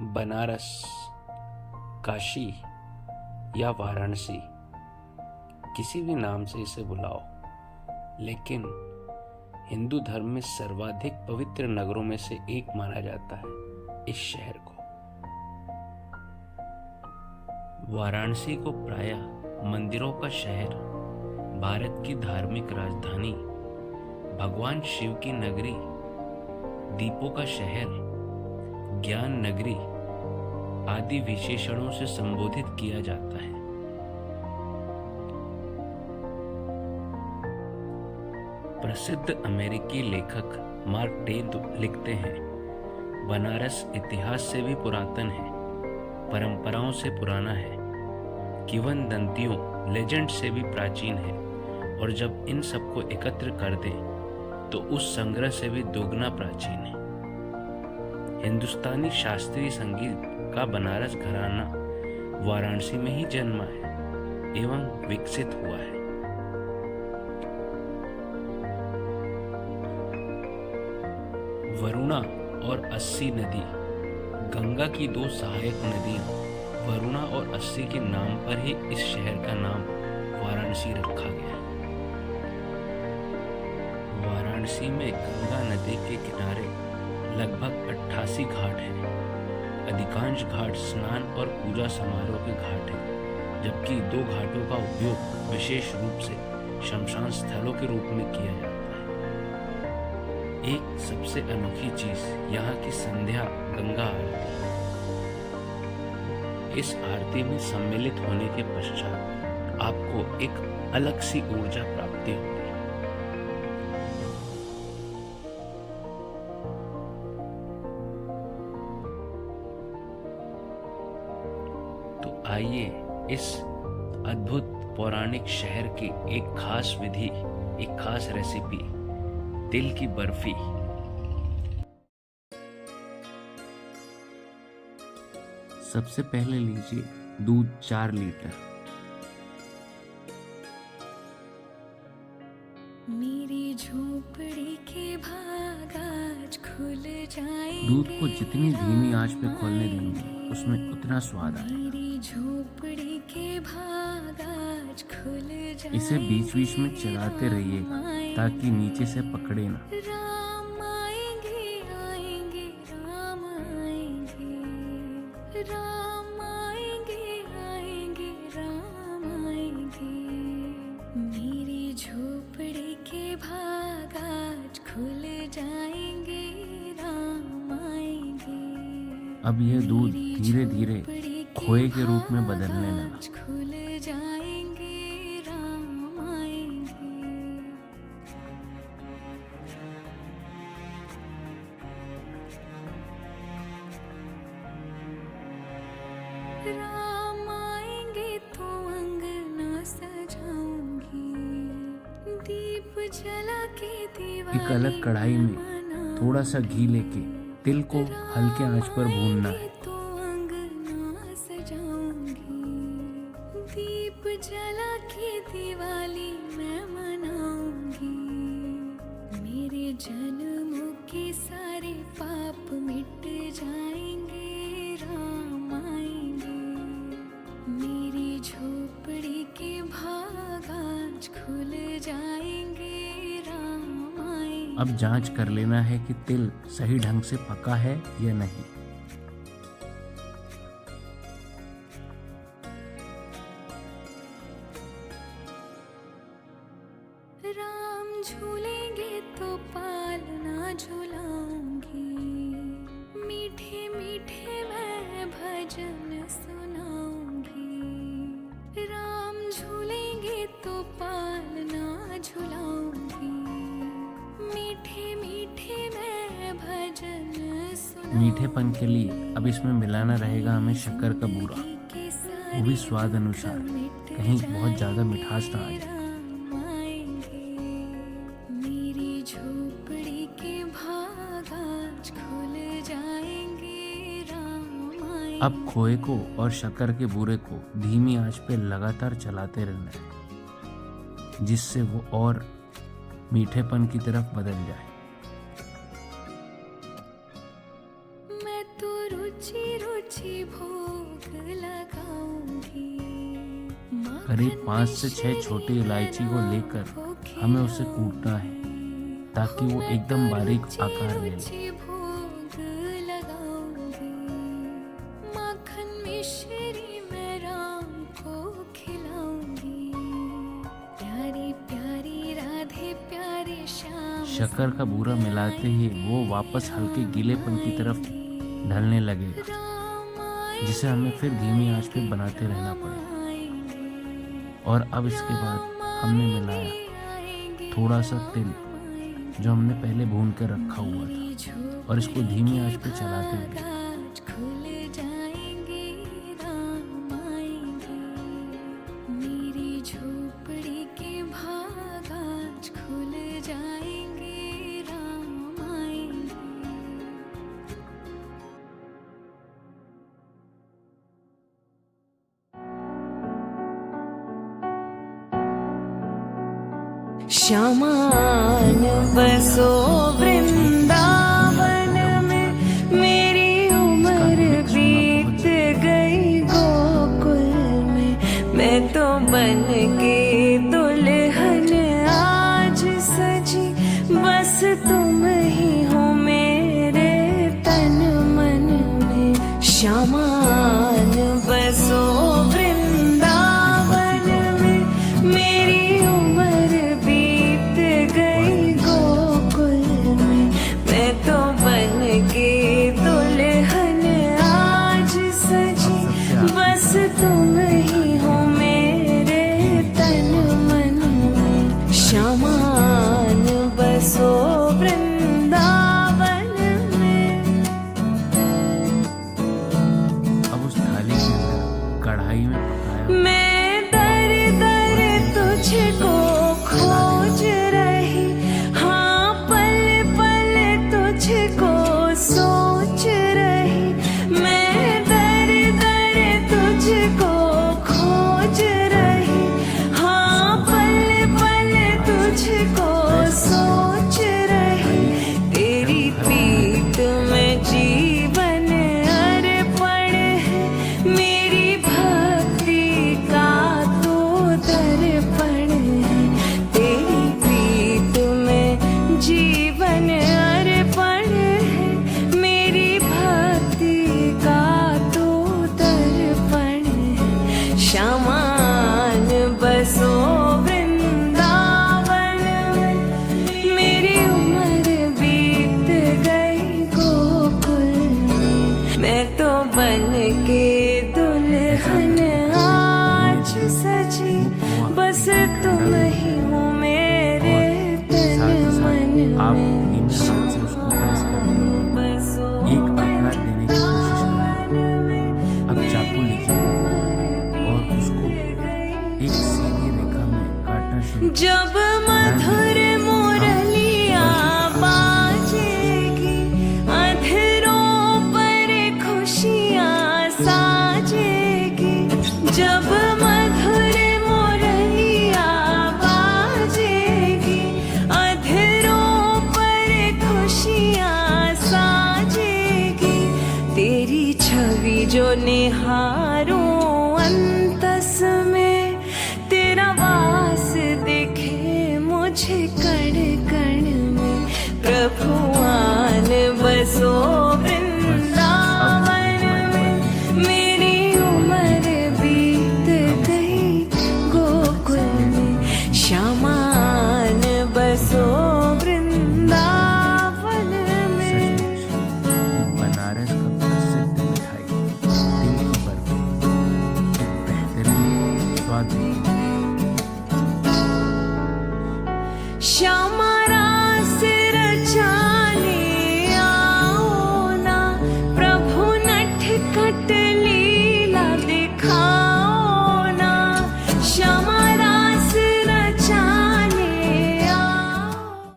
बनारस, काशी या वाराणसी, किसी भी नाम से इसे बुलाओ, लेकिन हिंदू धर्म में सर्वाधिक पवित्र नगरों में से एक माना जाता है इस शहर को। वाराणसी को प्रायः मंदिरों का शहर, भारत की धार्मिक राजधानी, भगवान शिव की नगरी, दीपों का शहर, ज्ञान नगरी आदि विशेषणों से संबोधित किया जाता है। प्रसिद्ध अमेरिकी लेखक मार्क टेन लिखते हैं, बनारस इतिहास से भी पुरातन है, परंपराओं से पुराना है, किंवदंतियों लेजेंड से भी प्राचीन है, और जब इन सबको एकत्र कर दें तो उस संग्रह से भी दोगुना प्राचीन है। हिंदुस्तानी शास्त्रीय संगीत का बनारस घराना वाराणसी में ही जन्मा है एवं विकसित हुआ है। वरुणा और अस्सी नदी गंगा की दो सहायक नदियां वरुणा और अस्सी के नाम पर ही इस शहर का नाम वाराणसी रखा गया है। वाराणसी में गंगा नदी के किनारे लगभग 88 घाट हैं। अधिकांश घाट स्नान और पूजा समारोह के घाट हैं, जबकि 2 घाटों का उपयोग विशेष रूप से शमशान स्थलों के रूप में किया जाता है। एक सबसे अनोखी चीज यहाँ की संध्या गंगा आरती है। इस आरती में सम्मिलित होने के पश्चात आपको एक अलग सी ऊर्जा प्राप्ति होती है। आइए इस अद्भुत पौराणिक शहर की एक खास विधि, एक खास रेसिपी, तिल की बर्फी। सबसे पहले लीजिए दूध 4 लीटर। मेरी झोपड़ी के भाग आज खुल जाएंगे। दूध को जितनी धीमी आंच पे खोलने देंगे उसमें उतना स्वाद आएगा। झोपड़ी के भाग आज खुल जाएंगे। इसे बीच बीच में चलाते रहिए ताकि नीचे से पकड़े ना। राम आएंगे आएंगे राम आएंगे, राम आएंगे आएंगे राम आएंगे। मेरी झोपड़ी के भाग आज खुल जाएंगे, राम आएंगे। अब यह दूध धीरे धीरे खोए के रूप में बदलने लगा। खुल जाएंगे, राम आएंगे। राम आएंगे तो अंगना सजाऊंगी, दीप जला के दीवार। एक अलग कढ़ाई में थोड़ा सा घी लेके तिल को हल्के आंच पर भूनना है। दीप जला के दिवाली मैं मनाऊंगी, मेरे जन्मों के सारे पाप मिट जाएंगे, राम आएंगे। मेरी झोपड़ी के भाग आज खुल जाएंगे, राम आएंगे। अब जांच कर लेना है कि तिल सही ढंग से पका है या नहीं। राम झूलेंगे तो पालना झूलाऊंगी, मीठे मीठे मैं भजन सुनाऊंगी। राम झूलेंगे तो पालना झूलाऊंगी, मीठे मीठे मैं भजन सुनाऊंगी। मीठेपन के लिए अब इसमें मिलाना रहेगा हमें शक्कर का बूरा, वो भी स्वाद अनुसार, कहीं बहुत ज्यादा मिठास ना आ जाए। झोपड़ी के भाग आज खुल जाएंगे, राम आएंगे। अब खोए को और शक्कर के बूरे को धीमी आंच पे लगातार चलाते रहना है, जिससे वो और मीठेपन की तरफ बदल जाए। मैं तो रुचि रुचि भोग लगाऊंगी। करीब 5 से 6 छोटी इलायची को लेकर हमें उसे कूटना है ताकि वो एकदम बारीक आकार ले ले। भोग लगाऊंगी। माखन मिश्री मैं राम को खिलाऊंगी। प्यारी प्यारी राधे प्यारे श्याम। शक्कर का बूरा मिलाते ही वो वापस हल्के गीलेपन की तरफ ढलने लगेगा, जिसे हमें फिर धीमी आंच पे बनाते रहना पड़ेगा। और अब इसके बाद हमने मिलाया थोड़ा सा तिल जो हमने पहले भून कर रखा हुआ था, और इसको धीमी आंच पे चलाते हुए खुल जाएंगे राम आएंगे। मेरी झोपड़ी के भाग आज खुल जाएंगे राम आएंगे। श्यामान बसो वृंदावन में, मेरी उम्र बीत गई गोकुल में। मैं तो बन के दुल्हन आज सजी, बस तुम ही हो मेरे तन मन में। श्यामान बसो वृंदावन में, मेरी उम्र बीत गई गोकुल में। मैं तो बन के दुल्हन आज सजी, बस तुम ही हो मेरे तन मन में। श्यामान बसो वृंदावन में। अब उस थाली के अंदर कढ़ाई में पकाया मैं दर दर तुझको खोज रही, हाँ पल पल तुझको सोच रही। मैं दर दर तुझको खोज रही, हाँ पल पल तुझको सोच रही। तेरी प्रीत में जीवन अर्पण है, मेरी भक्ति का तो दर्पण है। तेरी प्रीत में जीवन अर्पण है, मेरी भक्ति का तो दर्पण है। श्यामान बसो वृंदावन में, मेरी उम्र बीत गई गोकुल में। मैं तो बन के दुल्हन आज सजी, बस तुम ही हो मेरे तन मन आप में। धीमे हाथ से उसको प्रेस करके बसो एक आकार देने की कोशिश करें। अब चाकू लीजिए और उसको एक सीधी रेखा में काटना शुरू करें। जब मधुर मुरलिया बाजेगी, अधरों पर खुशियाँ साजेगी। जब मधुर मुरलिया बाजेगी, अधरों पर खुशियाँ साजेगी। तेरी छवि जो निहारूं अंतस में, तेरा वास दिखे मुझे कण कण में। प्रभु आन बसो वृंदावन में, मेरी उम्र बीत गई गोकुल में। श्यामान बसो वृंदावन में। बनारस का प्रसिद्ध मिठाई तिल की बर्फी एक बेहतरीन स्वाद देती है। श्याम